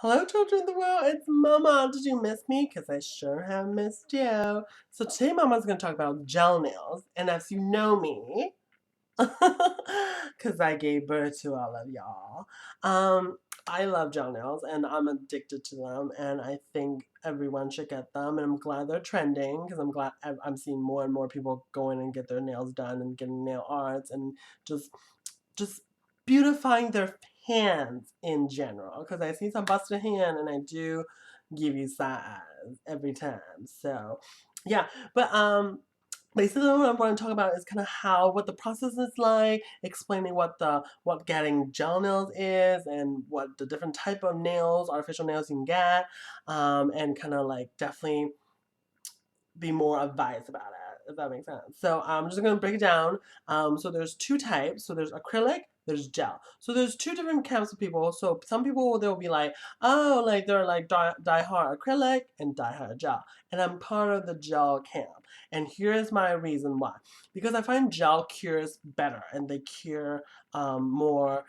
Hello, children of the world. It's Mama. Did you miss me? Because I sure have missed you. So today, Mama's going to talk about gel nails. And as you know me, because I gave birth to all of y'all, I love gel nails and I'm addicted to them. And I think everyone should get them. And I'm glad they're trending because I'm glad I'm seeing more and more people going and get their nails done and getting nail arts and just just beautifying their hands in general. Because I see some busted hand and I do give you size every time. So yeah, but basically what I'm going to talk about is kind of what the process is like, explaining what getting gel nails is and what the different type of nails, artificial nails you can get, and kind of like definitely be more advised about it, if that makes sense. So I'm just gonna break it down. So there's two types. So there's acrylic, there's gel. So there's two different camps of people. So some people they'll be like, oh, like they're like die hard acrylic and die hard gel. And I'm part of the gel camp. And here's my reason why. Because I find gel cures better and they cure more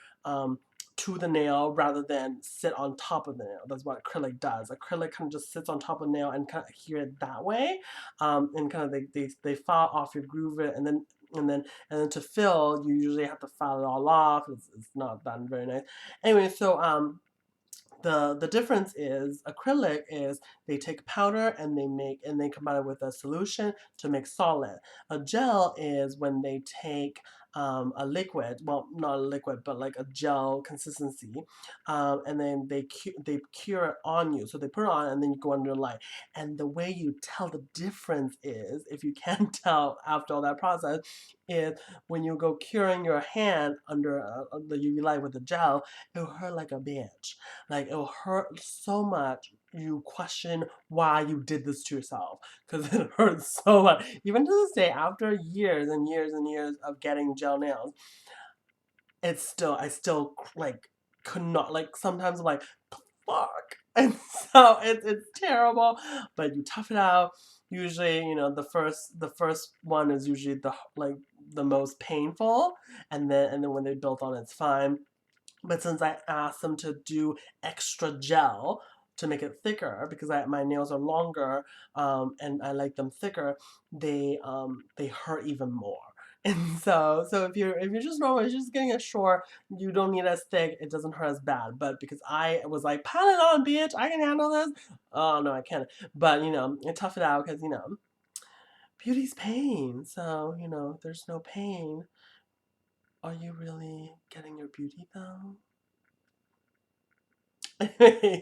to the nail rather than sit on top of the nail. That's what acrylic does. Acrylic kind of just sits on top of the nail and kind of cure it that way, and kind of they file off your groove it, and then to fill you usually have to file it all off. It's not done very nice. Anyway, so the difference is acrylic is they take powder and they combine it with a solution to make solid. A gel is when they take a liquid, well, not a liquid, but like a gel consistency, and then they cure it on you. So they put it on and then you go under light. And the way you tell the difference is, if you can't tell after all that process, is when you go curing your hand under the UV light with the gel, it'll hurt like a bitch. Like it'll hurt so much you question why you did this to yourself because it hurts so much. Even to this day, after years and years and years of getting gel nails, I still like could not, like sometimes I'm like fuck, and so it's terrible, but you tough it out. Usually, the first one is usually the most painful, and then when they built on it's fine. But since I asked them to do extra gel to make it thicker because my nails are longer, and I like them thicker, they hurt even more. And so if you're just normal, if you're just getting it short, you don't need as thick. It doesn't hurt as bad. But because I was like, pile it on, bitch, I can handle this. Oh no, I can't. But I tough it out because beauty's pain. So if there's no pain, are you really getting your beauty though? Anyways,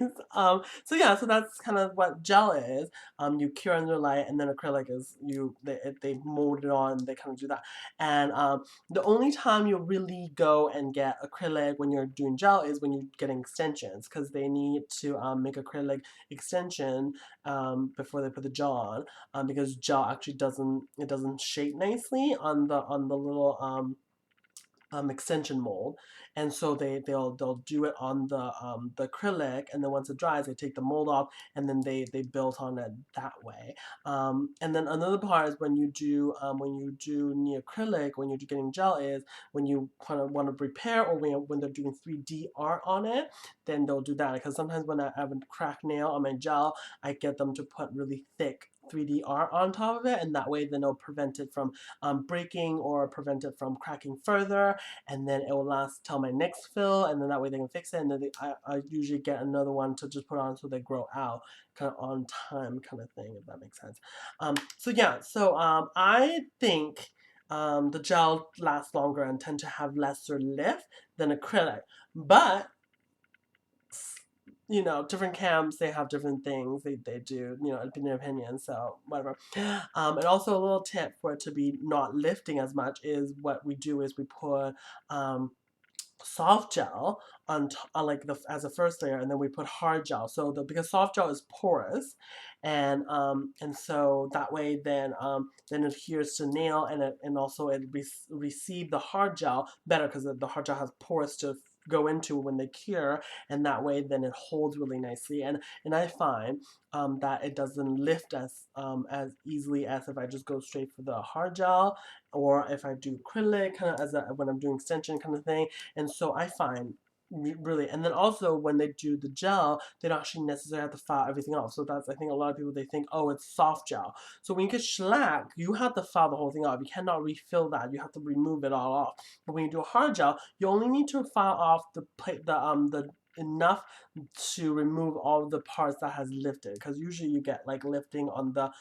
so yeah, so that's kind of what gel is. You cure under light, and then acrylic is they mold it on. They kind of do that, and the only time you really go and get acrylic when you're doing gel is when you're getting extensions, because they need to make acrylic extension before they put the gel on, because gel actually doesn't shape nicely on the little extension mold, and so they'll do it on the acrylic, and then once it dries, they take the mold off, and then they build on it that way. And then another part is when you do the acrylic, when you're getting gel, is when you kind of want to repair, or when they're doing 3D art on it, then they'll do that. Because sometimes when I have a cracked nail on my gel, I get them to put really thick 3D art on top of it, and that way then it'll prevent it from breaking or prevent it from cracking further, and then it will last till my next fill, and then that way they can fix it, and then I usually get another one to just put on so they grow out kind of on time kind of thing, if that makes sense. So yeah, so I think the gel lasts longer and tend to have lesser lift than acrylic, but different camps, they have different things they do, opinion, so whatever. And also a little tip for it to be not lifting as much is what we do is we put soft gel on like as a first layer, and then we put hard gel. So because soft gel is porous, and so that way then it adheres to nail, and also it receive the hard gel better because the hard gel has porous to go into when they cure, and that way then it holds really nicely, and I find that it doesn't lift as easily as if I just go straight for the hard gel, or if I do acrylic kind of when I'm doing extension kind of thing. And so I find Really. And then also when they do the gel, they don't actually necessarily have to file everything off. So that's, I think a lot of people, they think, oh, it's soft gel. So when you get shellac, you have to file the whole thing off. You cannot refill that. You have to remove it all off. But when you do a hard gel, you only need to file off the enough to remove all the parts that has lifted, because usually you get like lifting on the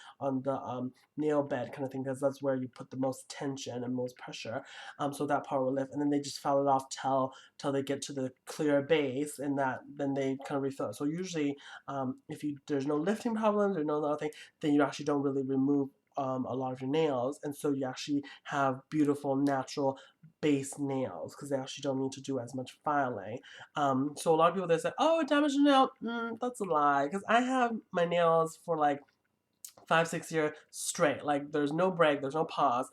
nail bed kind of thing, because that's where you put the most tension and most pressure, so that part will lift, and then they just file it off till they get to the clear base, and that then they kind of refill it. So usually, if there's no lifting problems or no other thing, then you actually don't really remove a lot of your nails, and so you actually have beautiful natural base nails, because they actually don't need to do as much filing. So a lot of people, they say, oh, it damaged your nail. That's a lie, because I have my nails for like 5, 6 years straight. Like there's no break, there's no pause,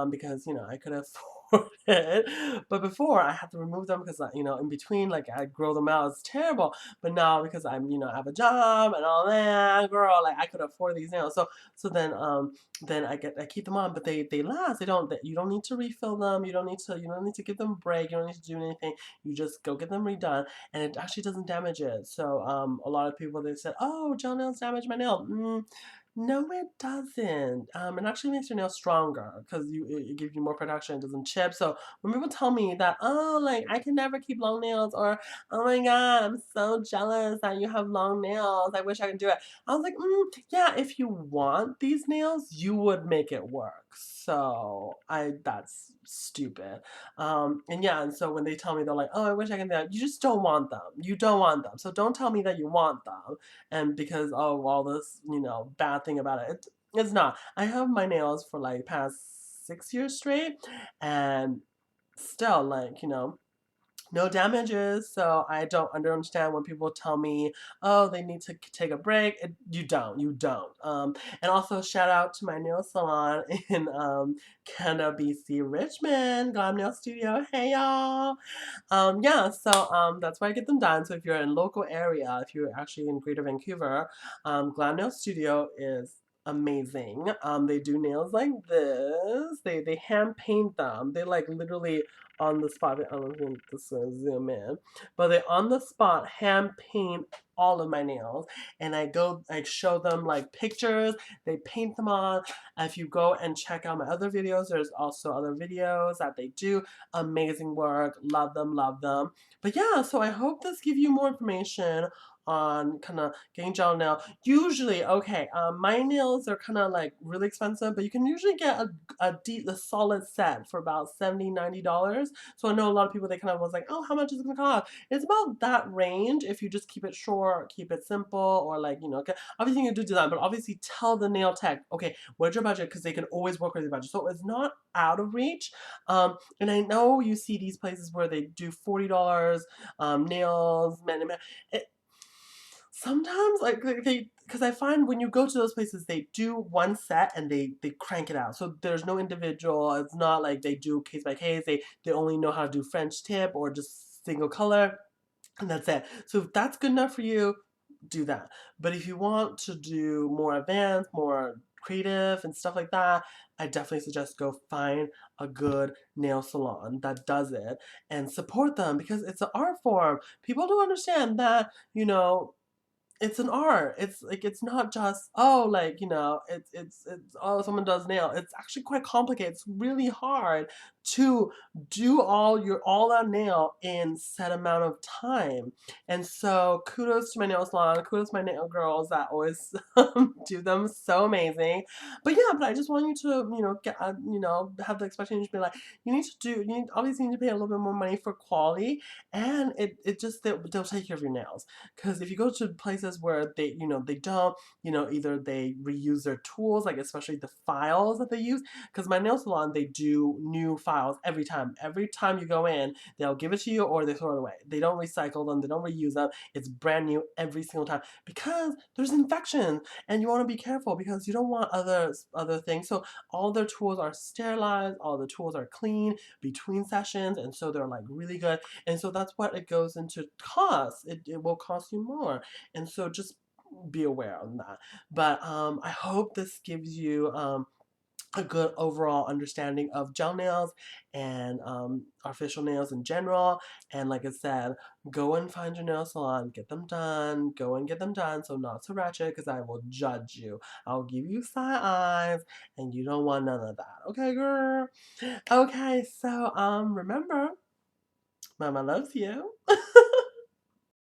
because I could afford it. But before I had to remove them because in between, like I grow them out. It's terrible. But now because I have a job and all that, girl, like I could afford these nails. So then I keep them on, but they last. You don't need to refill them. You don't need to give them a break. You don't need to do anything. You just go get them redone, and it actually doesn't damage it. So a lot of people, they said, oh, gel nails damage my nail. No, it doesn't. It actually makes your nails stronger because it gives you more production. It doesn't chip. So when people tell me that, oh, like I can never keep long nails, or oh my god, I'm so jealous that you have long nails. I wish I could do it. I was like, yeah, if you want these nails, you would make it work. So that's stupid. And yeah, and so when they tell me, they're like, oh, I wish I could do that. You just don't want them. You don't want them. So don't tell me that you want them, and because all this bad thing about it's not. I have my nails for like past 6 years straight, and still, like, no damages. So I don't understand when people tell me, oh, they need to take a break. You don't. And also shout out to my nail salon in Canada, BC, Richmond, Glam Nail Studio. Hey y'all. Yeah, so that's where I get them done. So if you're in local area, if you're actually in Greater Vancouver, Glam Nail Studio is amazing. They do nails like this. They hand paint them. They like literally on the spot. I don't think this is zoom in, but they on the spot hand paint all of my nails, and I show them like pictures. They paint them on. If you go and check out my other videos, there's also other videos that they do. Amazing work. Love them, love them. But yeah, so I hope this gives you more information on kind of getting gel nail. Usually, okay, my nails are kind of like really expensive, but you can usually get a solid set for about $70, $90. So I know a lot of people, they kind of was like, oh, how much is it gonna cost? It's about that range if you just keep it short, keep it simple, or like, okay, obviously you can do design, but obviously tell the nail tech, okay, what's your budget? Because they can always work with your budget. So it's not out of reach. And I know you see these places where they do $40 nails, sometimes like they, because I find when you go to those places, they do one set and they crank it out. So there's no individual. It's not like they do case by case. They only know how to do French tip or just single color, and that's it. So if that's good enough for you, do that. But if you want to do more advanced, more creative and stuff like that, I definitely suggest go find a good nail salon that does it and support them, because it's an art form. People don't understand that, it's an art. It's like, it's not just, oh, like, it's oh, someone does nail. It's actually quite complicated. It's really hard to do all that nail in set amount of time. And so kudos to my nail salon, kudos to my nail girls that always do them so amazing. But yeah, but I just want you to, get have the expectation to be like, obviously you need to pay a little bit more money for quality, and it just, they'll take care of your nails. Because if you go to places where they don't, either they reuse their tools, like especially the files that they use. Because my nail salon, they do new files every time. Every time you go in, they'll give it to you or they throw it away. They don't recycle them. They don't reuse them. It's brand new every single time, because there's infections, and you want to be careful because you don't want other things. So all their tools are sterilized. All the tools are clean between sessions, and so they're like really good. And so that's what it goes into cost. It will cost you more. And so just be aware of that. But I hope this gives you a good overall understanding of gel nails and artificial nails in general. And like I said, go and find your nail salon, get them done, go and get them done. So not so ratchet, because I will judge you. I'll give you side eyes, and you don't want none of that. Okay, girl? Okay, so remember, Mama loves you.